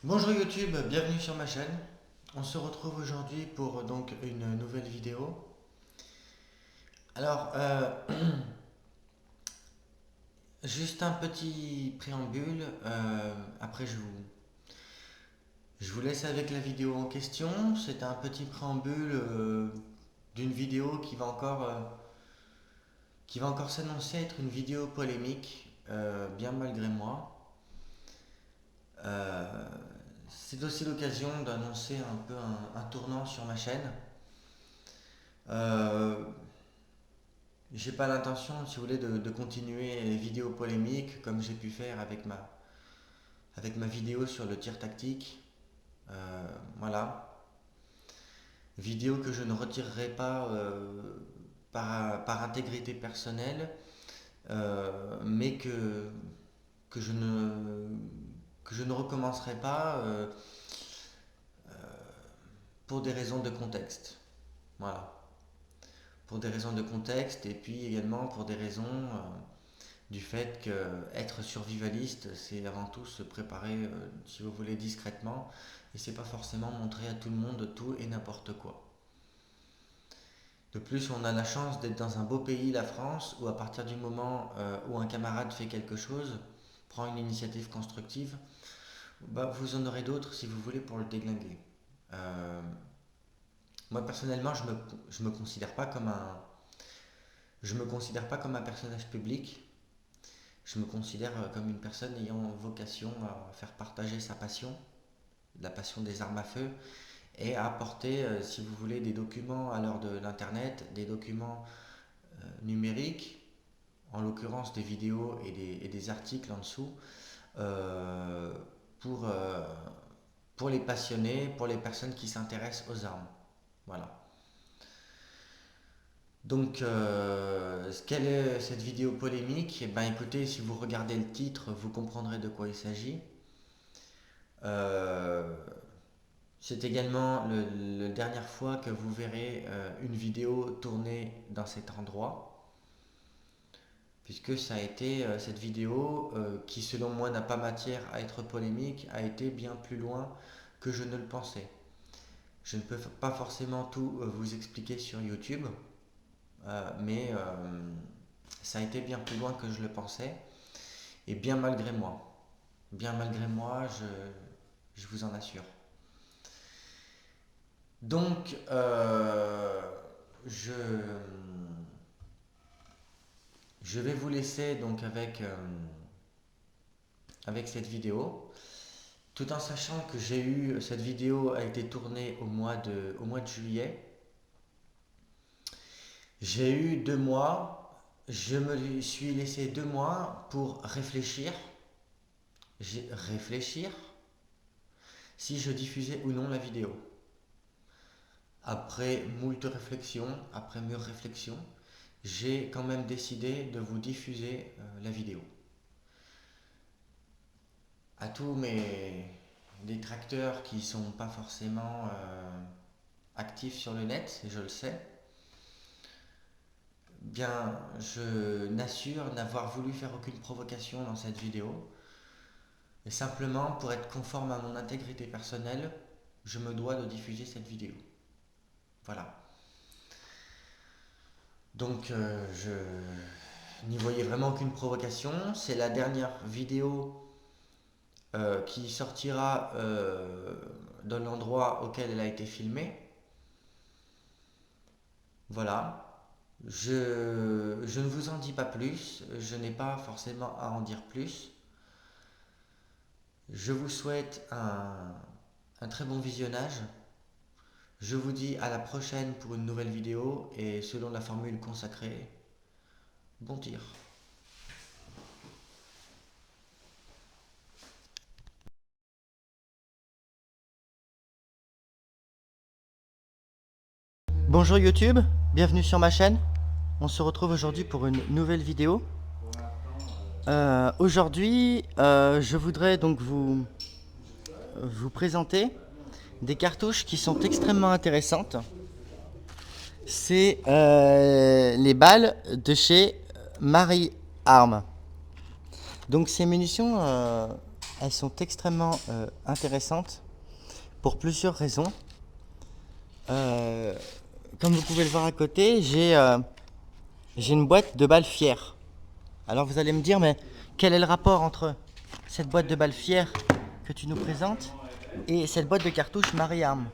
Bonjour YouTube, bienvenue sur ma chaîne. On se retrouve aujourd'hui pour donc une nouvelle vidéo. Alors, juste un petit préambule. Après, je vous laisse avec la vidéo en question. C'est un petit préambule d'une vidéo qui va encore s'annoncer être une vidéo polémique, bien malgré moi. Euh, c'est aussi l'occasion d'annoncer un peu un tournant sur ma chaîne. Euh, J'ai pas l'intention, si vous voulez, de continuer les vidéos polémiques comme j'ai pu faire avec ma vidéo sur le tir tactique. Voilà. Vidéo que je ne retirerai pas par intégrité personnelle, mais que, je ne, que je ne recommencerai pas pour des raisons de contexte. Voilà. Pour des raisons de contexte et puis également pour des raisons du fait que être survivaliste, c'est avant tout se préparer, si vous voulez, discrètement, et c'est pas forcément montrer à tout le monde tout et n'importe quoi. De plus, on a la chance d'être dans un beau pays, la France, où à partir du moment où un camarade fait quelque chose, prend une initiative constructive, bah, vous en aurez d'autres si vous voulez pour le déglinguer. Euh, Moi personnellement, je me considère pas comme je me considère pas comme un personnage public. Je me considère comme une personne ayant vocation à faire partager sa passion, la passion des armes à feu, et à apporter, si vous voulez, des documents à l'heure de l'Internet, des documents numériques, en l'occurrence des vidéos et des articles en dessous, euh, pour, euh, pour les passionnés, pour les personnes qui s'intéressent aux armes. Voilà. Donc, quelle est cette vidéo polémique? Eh ben, écoutez, si vous regardez le titre, vous comprendrez de quoi il s'agit. Euh, C'est également la dernière fois que vous verrez une vidéo tournée dans cet endroit, puisque ça a été cette vidéo qui, selon moi, n'a pas matière à être polémique, a été bien plus loin que je ne le pensais. Je ne peux pas forcément tout vous expliquer sur YouTube, mais ça a été bien plus loin que je le pensais, et bien malgré moi. Bien malgré moi, je vous en assure. Donc, je, je vais vous laisser donc avec cette vidéo, tout en sachant que cette vidéo a été tournée au mois de juillet. J'ai eu 2 mois, je me suis laissé 2 mois pour réfléchir, réfléchir si je diffusais ou non la vidéo. Après moult réflexions, après mûre réflexion, j'ai quand même décidé de vous diffuser la vidéo. À tous mes détracteurs qui sont pas forcément actifs sur le net, et je le sais, bien je n'assure n'avoir voulu faire aucune provocation dans cette vidéo, et simplement pour être conforme à mon intégrité personnelle, je me dois de diffuser cette vidéo. Voilà. Donc je n'y voyais vraiment aucune provocation. C'est la dernière vidéo qui sortira de l'endroit auquel elle a été filmée. Voilà. Je ne vous en dis pas plus, je n'ai pas forcément à en dire plus. Je vous souhaite un très bon visionnage. Je vous dis à la prochaine pour une nouvelle vidéo et selon la formule consacrée, bon tir. Bonjour YouTube, bienvenue sur ma chaîne. On se retrouve aujourd'hui pour une nouvelle vidéo. Aujourd'hui, je voudrais donc vous présenter des cartouches qui sont extrêmement intéressantes. C'est les balles de chez Marie Arm. Donc ces munitions elles sont extrêmement intéressantes pour plusieurs raisons. Comme vous pouvez le voir à côté, j'ai une boîte de balles fières. Alors vous allez me dire, mais quel est le rapport entre cette boîte de balles fières que tu nous présentes et cette boîte de cartouches Marie-Arme?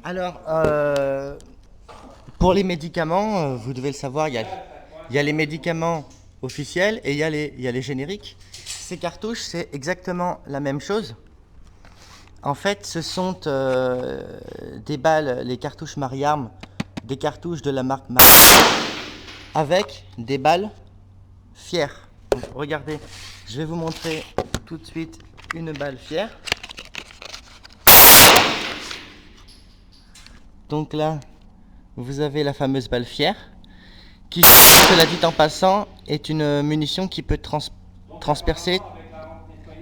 Alors, pour les médicaments, vous devez le savoir, il y a les médicaments officiels et il y a les génériques. Ces cartouches, c'est exactement la même chose. En fait, ce sont des balles, les cartouches Marie-Arme, des cartouches de la marque Marie avec des balles fières. Donc, regardez, je vais vous montrer tout de suite une balle fière. Donc là, vous avez la fameuse balle fière, qui, cela dit en passant, est une munition qui peut transpercer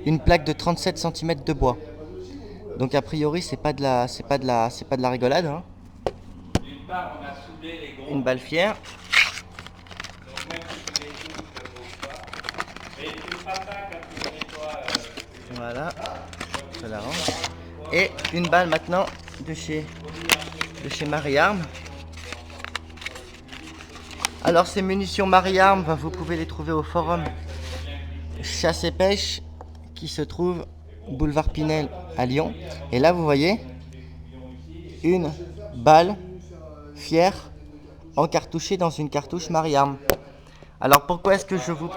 une plaque de 37 cm de bois. Donc a priori, c'est pas de la rigolade. Hein. Une balle fière. Voilà, je la range. Et une balle maintenant de chez Marie-Arme. Alors ces munitions Marie-Arme, vous pouvez les trouver au forum Chasse et Pêche qui se trouve boulevard Pinel à Lyon. Et là vous voyez une balle fière encartouchée dans une cartouche Marie-Arme. Alors pourquoi est-ce que je vous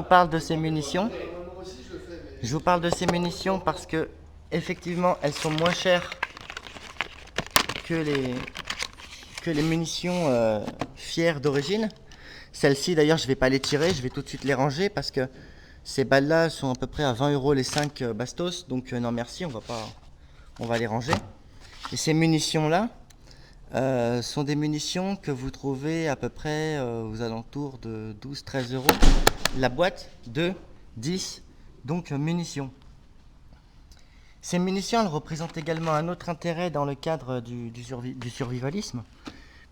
parle de ces munitions? Je vous parle de ces munitions parce que effectivement elles sont moins chères que les munitions fières d'origine. Celles-ci d'ailleurs je ne vais pas les tirer, je vais tout de suite les ranger parce que ces balles là sont à peu près à 20 € les 5 bastos, donc non merci, on va les ranger. Et ces munitions là sont des munitions que vous trouvez à peu près aux alentours de 12-13 € la boîte de 10 donc munitions. Ces munitions elles représentent également un autre intérêt dans le cadre du survivalisme,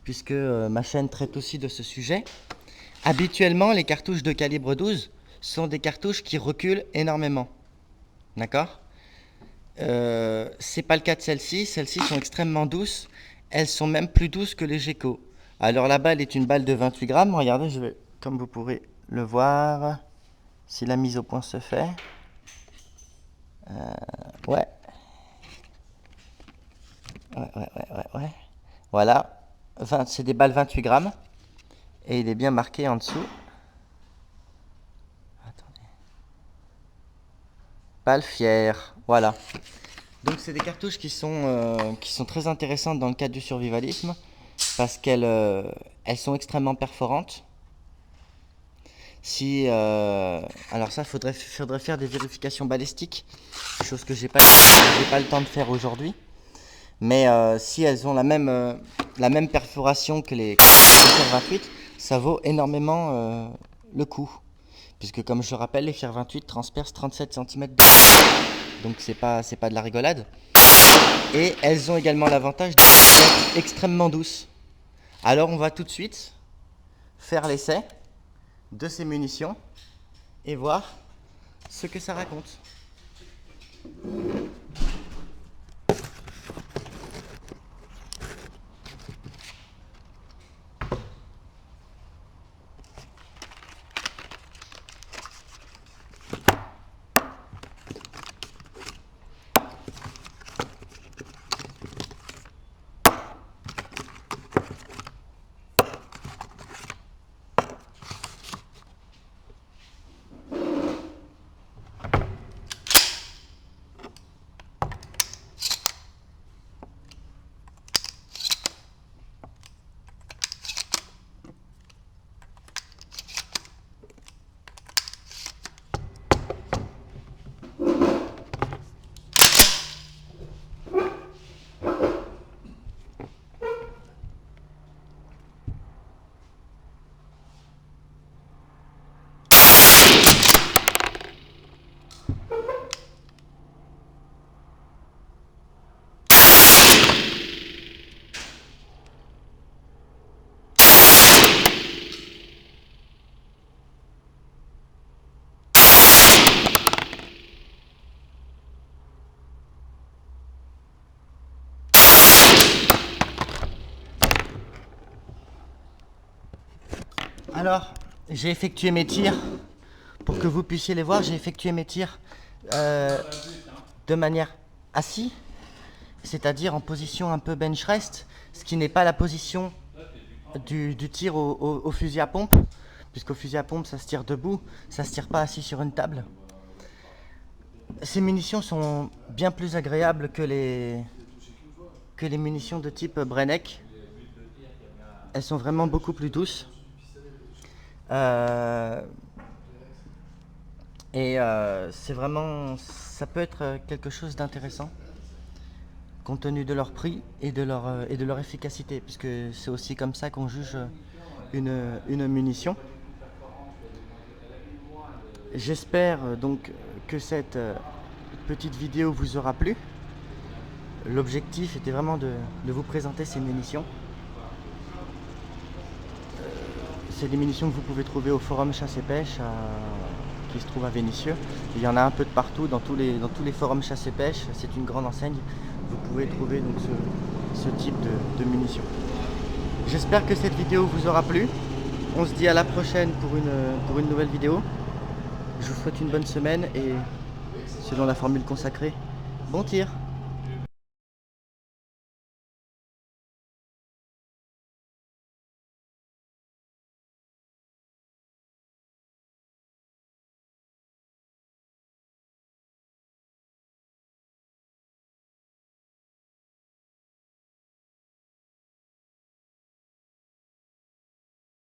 puisque ma chaîne traite aussi de ce sujet. Habituellement, les cartouches de calibre 12 sont des cartouches qui reculent énormément. D'accord ? C'est pas le cas de celles-ci. Celles-ci sont extrêmement douces. Elles sont même plus douces que les Geco. Alors la balle est une balle de 28 grammes. Regardez, comme vous pourrez le voir, si la mise au point se fait. Ouais. Voilà. C'est des balles 28 grammes. Et il est bien marqué en dessous. Attendez. Balle fière. Voilà. Donc c'est des cartouches qui sont très intéressantes dans le cadre du survivalisme parce qu'elles sont extrêmement perforantes. Alors ça, faudrait faire des vérifications balistiques, chose que j'ai pas le temps de faire aujourd'hui. Mais si elles ont la même perforation que les Fier 28, ça vaut énormément le coup. Puisque comme je rappelle, les Fier 28 transpercent 37 cm de donc c'est pas de la rigolade. Et elles ont également l'avantage d'être extrêmement douces. Alors on va tout de suite faire l'essai de ces munitions et voir ce que ça raconte. Alors, j'ai effectué mes tirs. Pour que vous puissiez les voir, j'ai effectué mes tirs de manière assise, c'est-à-dire en position un peu bench rest, ce qui n'est pas la position du tir au fusil à pompe, puisqu'au fusil à pompe ça se tire debout, ça se tire pas assis sur une table. Ces munitions sont bien plus agréables que les munitions de type Brenneck. Elles sont vraiment beaucoup plus douces. C'est vraiment, ça peut être quelque chose d'intéressant compte tenu de leur prix et de leur efficacité, puisque c'est aussi comme ça qu'on juge une munition. J'espère donc que cette petite vidéo vous aura plu. L'objectif était vraiment de vous présenter ces munitions. C'est des munitions que vous pouvez trouver au forum chasse et pêche qui se trouve à Vénissieux. Il y en a un peu de partout dans tous les forums chasse et pêche. C'est une grande enseigne. Vous pouvez trouver donc ce type de munitions. J'espère que cette vidéo vous aura plu. On se dit à la prochaine pour une nouvelle vidéo. Je vous souhaite une bonne semaine et selon la formule consacrée, bon tir!